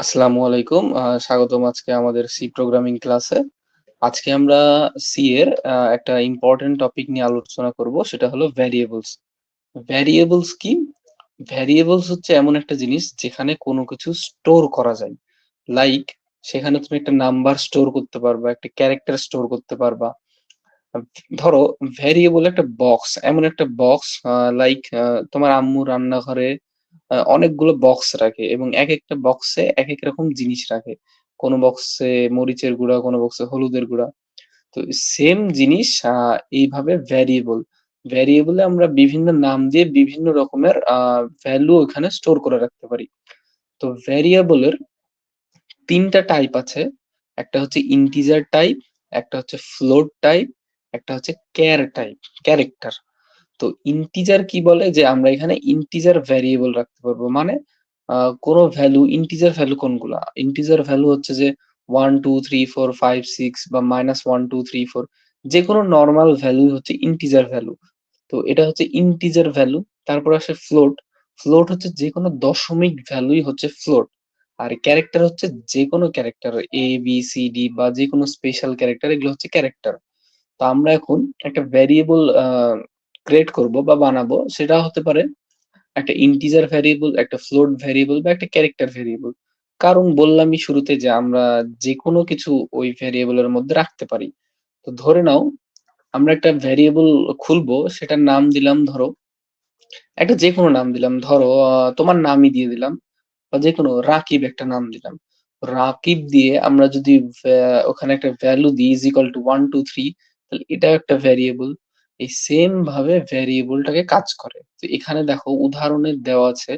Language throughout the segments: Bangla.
আসসালামু আলাইকুম। স্বাগতম আজকে আমাদের সি প্রোগ্রামিং ক্লাসে। আজকে আমরা সি এর একটা ইম্পর্টেন্ট টপিক নিয়ে আলোচনা করব, সেটা হলো ভ্যারিয়েবলস। ভ্যারিয়েবলস কি? ভ্যারিয়েবলস হচ্ছে এমন একটা জিনিস যেখানে কোনো কিছু স্টোর করা যায়। লাইক সেখানে তুমি একটা নাম্বার স্টোর করতে পারবা, একটা ক্যারেক্টার স্টোর করতে পারবা। ধরো ভ্যারিয়েবল একটা বক্স, এমন একটা বক্স, লাইক তোমার আম্মু রান্নাঘরে অনেকগুলো বক্স রাখে এবং এক একটা বক্সে এক এক রকম জিনিস রাখে। কোনো বক্সে মরিচের গুঁড়া, কোনো বক্সে হলুদের গুঁড়া। তো সেম জিনিস এইভাবে ভ্যারিয়েবল, ভ্যারিয়েবলে আমরা বিভিন্ন নাম দিয়ে বিভিন্ন রকমের ভ্যালু ওখানে স্টোর করে রাখতে পারি। তো ভ্যারিয়েবলের তিনটা টাইপ আছে। একটা হচ্ছে ইন্টিজার টাইপ, একটা হচ্ছে ফ্লোট টাইপ, একটা হচ্ছে ক্যার টাইপ, ক্যারেক্টার। তো ইন্টিজার কি বলে, যে আমরা এখানে ইন্টিজার ভ্যারিয়েবল রাখতে পারবো, মানে কোনো ভ্যালু, ইন্টিজার ভ্যালু কোনগুলা, ইন্টিজার ভ্যালু হচ্ছে যে 1 2 3 4 5 6 বা -1 2 3 4, যে কোনো নর্মাল ভ্যালু হচ্ছে ইন্টিজার ভ্যালু। তো এটা হচ্ছে ইন্টিজার ভ্যালু। তারপর আসে ফ্লোট। ফ্লোট হচ্ছে যে কোনো দশমিক ভ্যালুই হচ্ছে ফ্লোট। আর ক্যারেক্টার হচ্ছে যে কোনো ক্যারেক্টার, ABCD বা যে কোনো স্পেশাল ক্যারেক্টার, এগুলো হচ্ছে ক্যারেক্টার। তো আমরা এখন একটা ভ্যারিয়েবল ক্রিয়েট করব বা বানাবো, সেটা হতে পারে একটা ইন্টিজার ভ্যারিয়েবল, একটা ফ্লোট ভ্যারিয়েবল বা একটা ক্যারেক্টার ভ্যারিয়েবল। কারণ বললামই শুরুতে যে আমরা যে কোনো কিছু ওই ভ্যারিয়েবলের মধ্যে রাখতে পারি। তো ধরে নাও আমরা একটা ভ্যারিয়েবল খুলবো, সেটার নাম দিলাম, ধরো একটা যে কোনো নাম দিলাম, ধরো তোমার নামই দিয়ে দিলাম, বা যে কোনো রাকিব একটা নাম দিলাম। রাকিব দিয়ে আমরা যদি ওখানে একটা ভ্যালু দিই ইজ ইকুয়াল টু 1 2 3, তাহলে এটাও একটা ভ্যারিয়েবল। এই সেম ভাবে ভ্যারিয়েবলটাকে কাজ করে। তো এখানে দেখো উদাহরণে দেওয়া আছে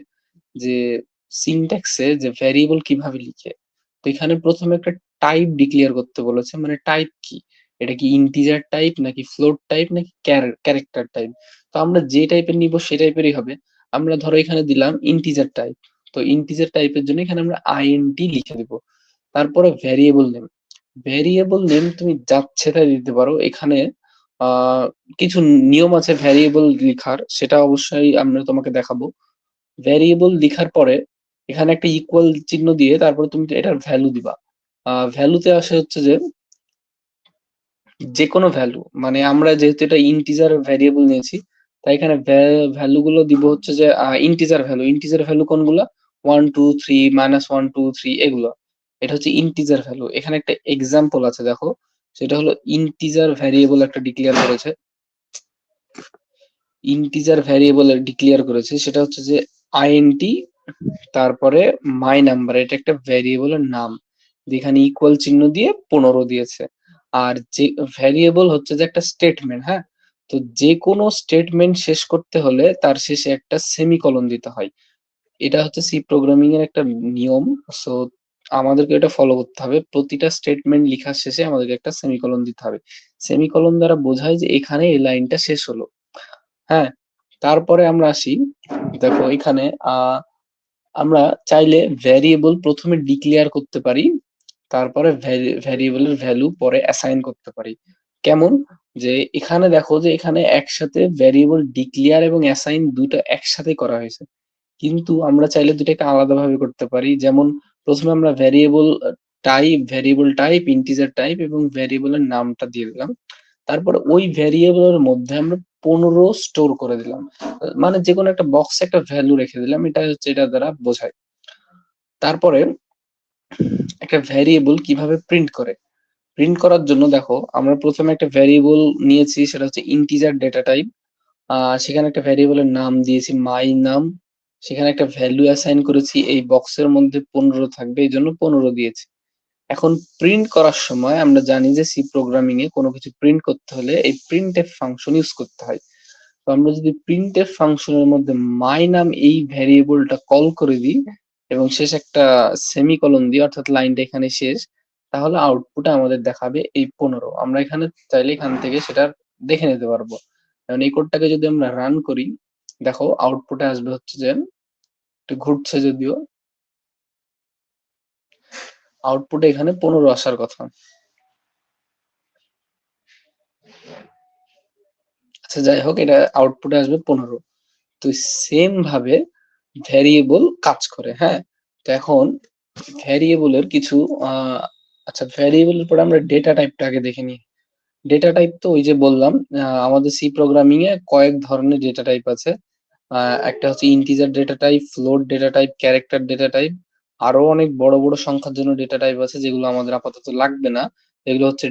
যে সিনট্যাক্সে যে ভ্যারিয়েবল কিভাবে লিখে। তো এখানে প্রথমে একটা টাইপ ডিক্লেয়ার করতে বলেছে, মানে টাইপ কি, এটা কি ইন্টিজার টাইপ নাকি ফ্লোট টাইপ নাকি ক্যারেক্টার টাইপ। তো আমরা যে টাইপের নিব সে টাইপেরই হবে। আমরা ধরো এখানে দিলাম ইন্টিজার টাইপ। তো ইন্টিজার টাইপের জন্য এখানে আমরা আইএনটি লিখে দিব। তারপরে ভ্যারিয়েবল নেম। ভ্যারিয়েবল নেম তুমি যাচ্ছে তাই দিতে পারো। এখানে আহ কিছু নিয়ম আছে ভ্যারিয়েবল লেখার, সেটা অবশ্যই আমরা তোমাকে দেখাবো। ভ্যারিয়েবল লেখার পরে এখানে একটা ইকুয়াল চিহ্ন দিয়ে তারপরে তুমি এটার ভ্যালু দিবা। ভ্যালুতে আসে হচ্ছে যে যে কোনো ভ্যালু, মানে আমরা যেহেতু এটা ইন্টিজার ভ্যারিয়েবল নিয়েছি, তাই এখানে ভ্যালু গুলো দিব হচ্ছে যে ইন্টিজার ভ্যালু। ইন্টিজার ভ্যালু কোনগুলা? 1 2 3, -1 2 3, এগুলো। এটা হচ্ছে ইন্টিজার ভ্যালু। এখানে একটা এক্সাম্পল আছে, দেখো। সেটা হলো ইন্টিজার ভ্যারিয়েবল একটা ডিক্লেয়ার করেছে, ইন্টিজার ভ্যারিয়েবল ডিক্লেয়ার করেছে, সেটা হচ্ছে যে আইএনটি, তারপরে মাই নাম্বার, এটা একটা ভ্যারিয়েবলের নাম, যেখানে ইকুয়াল চিহ্ন দিয়ে 15 দিয়েছে। আর যে ভ্যারিয়েবল হচ্ছে যে একটা স্টেটমেন্ট, হ্যাঁ। তো যে কোনো স্টেটমেন্ট শেষ করতে হলে তার শেষে একটা সেমিকলন দিতে হয়। এটা হচ্ছে সি প্রোগ্রামিং এর একটা নিয়ম। সো আমাদেরকে এটা ফলো করতে হবে, প্রতিটা স্টেটমেন্ট লেখার শেষে আমাদেরকে একটা সেমিকলন দিতে হবে। সেমিকলন দ্বারা বোঝায় যে এখানে এই লাইনটা শেষ হলো। হ্যাঁ, তারপরে আমরা আসি, দেখো এখানে আমরা চাইলে ভ্যারিয়েবল প্রথমে ডিক্লেয়ার করতে পারি, তারপরে ভ্যারিয়েবলের ভ্যালু পরে অ্যাসাইন করতে পারি। কেমন? যে এখানে দেখো যে এখানে একসাথে ভ্যারিয়েবল ডিক্লেয়ার এবং অ্যাসাইন দুটো একসাথে করা হয়েছে, কিন্তু আমরা চাইলে দুটাকে আলাদাভাবে করতে পারি। যেমন প্রথমে আমরা ভ্যারিয়েবল টাইপ, ইন্টিজার টাইপ এবং ভ্যারিয়েবলের নামটা দিয়ে দিলাম। তারপরে ওই ভ্যারিয়েবলের মধ্যে আমরা 15 স্টোর করে দিলাম। মানে যেকোনো একটা বক্সে একটা ভ্যালু রেখে দিলাম, এটা হচ্ছে এটা দ্বারা বোঝায়। তারপরে একটা ভ্যারিয়েবল কিভাবে প্রিন্ট করে, প্রিন্ট করার জন্য দেখো আমরা প্রথমে একটা ভ্যারিয়েবল নিয়েছি, সেটা হচ্ছে ইন্টিজার ডেটা টাইপ। সেখানে একটা ভ্যারিয়েবলের নাম দিয়েছি মাই নাম। সেখানে একটা ভ্যালু অ্যাসাইন করেছি, এই বক্সের মধ্যে 15 থাকবে, এই জন্য 15 দিয়েছি। এখন প্রিন্ট করার সময় আমরা জানি যে সি প্রোগ্রামিং এ কোনো কিছু প্রিন্ট করতে হলে এই প্রিন্টএফ ফাংশন ইউজ করতে হয়। তো আমরা যদি প্রিন্টএফ ফাংশনের মধ্যে মাই নাম এই ভ্যারিয়েবলটা কল করে দিই এবং শেষ একটা সেমিকলন দিই, অর্থাৎ লাইনটা এখানে শেষ, তাহলে আউটপুটে আমাদের দেখাবে এই 15। আমরা এখানে চাইলে এখান থেকে সেটা দেখে নিতে পারবো। এখন এই কোডটাকে যদি আমরা রান করি, দেখো আউটপুটে আসবে হচ্ছে যে, একটু ঘুরছে যদিও, আউটপুটে এখানে 15 আসার কথা। আচ্ছা যাই হোক, এটা আউটপুটে আসবে 15। তো সেম ভাবে ভ্যারিয়েবল কাজ করে, হ্যাঁ। তো এখন ভ্যারিয়েবলের কিছু আহ আচ্ছা, ভ্যারিয়েবলের পরে আমরা ডেটা টাইপটা আগে দেখে নিই। ডেটা টাইপ তো ওই যে বললাম, আমাদের সি প্রোগ্রামিং এ কয়েক ধরনের ডেটা টাইপ আছে। একটা হচ্ছে integer data type, float data type, character data type. আরো অনেক বড় বড় সংখ্যার জন্য ডেটা টাইপ আছে যেগুলো আমাদের আপাতত লাগবে না। এগুলো হচ্ছে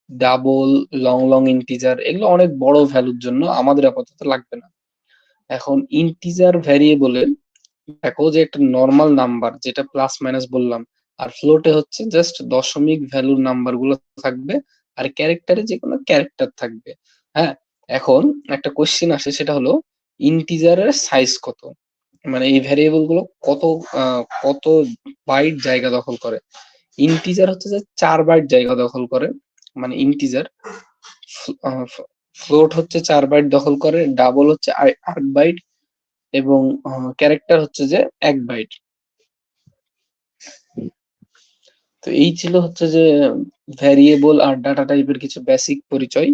ডাবল, লং লং ইন্টিজার, এগুলো অনেক বড় ভ্যালুর জন্য আমাদের আপাতত লাগবে না। এখন ইন্টিজার ভ্যারিয়েবলে দেখো যে একটা নর্মাল নাম্বার যেটা প্লাস মাইনাস বললাম, আর ফ্লোটে হচ্ছে জাস্ট দশমিক ভ্যালুর নাম্বার গুলো থাকবে, আর ক্যারেক্টারে যে কোনো ক্যারেক্টার থাকবে। হ্যাঁ, এখন একটা কোশ্চেন আসে, সেটা হলো ইন্টিজারের সাইজ কত, মানে এই ভ্যারিয়েবল গুলো কত বাইট জায়গা দখল করে। ইন্টিজার হচ্ছে যে 4 বাইট জায়গা দখল করে, মানে ইন্টিজার। ফ্লোট হচ্ছে 4 বাইট দখল করে, ডাবল হচ্ছে 8 বাইট, এবং ক্যারেক্টার হচ্ছে যে 1 বাইট। তো এই ছিল হচ্ছে যে ভ্যারিয়েবল আর ডাটা টাইপের কিছু বেসিক পরিচয়।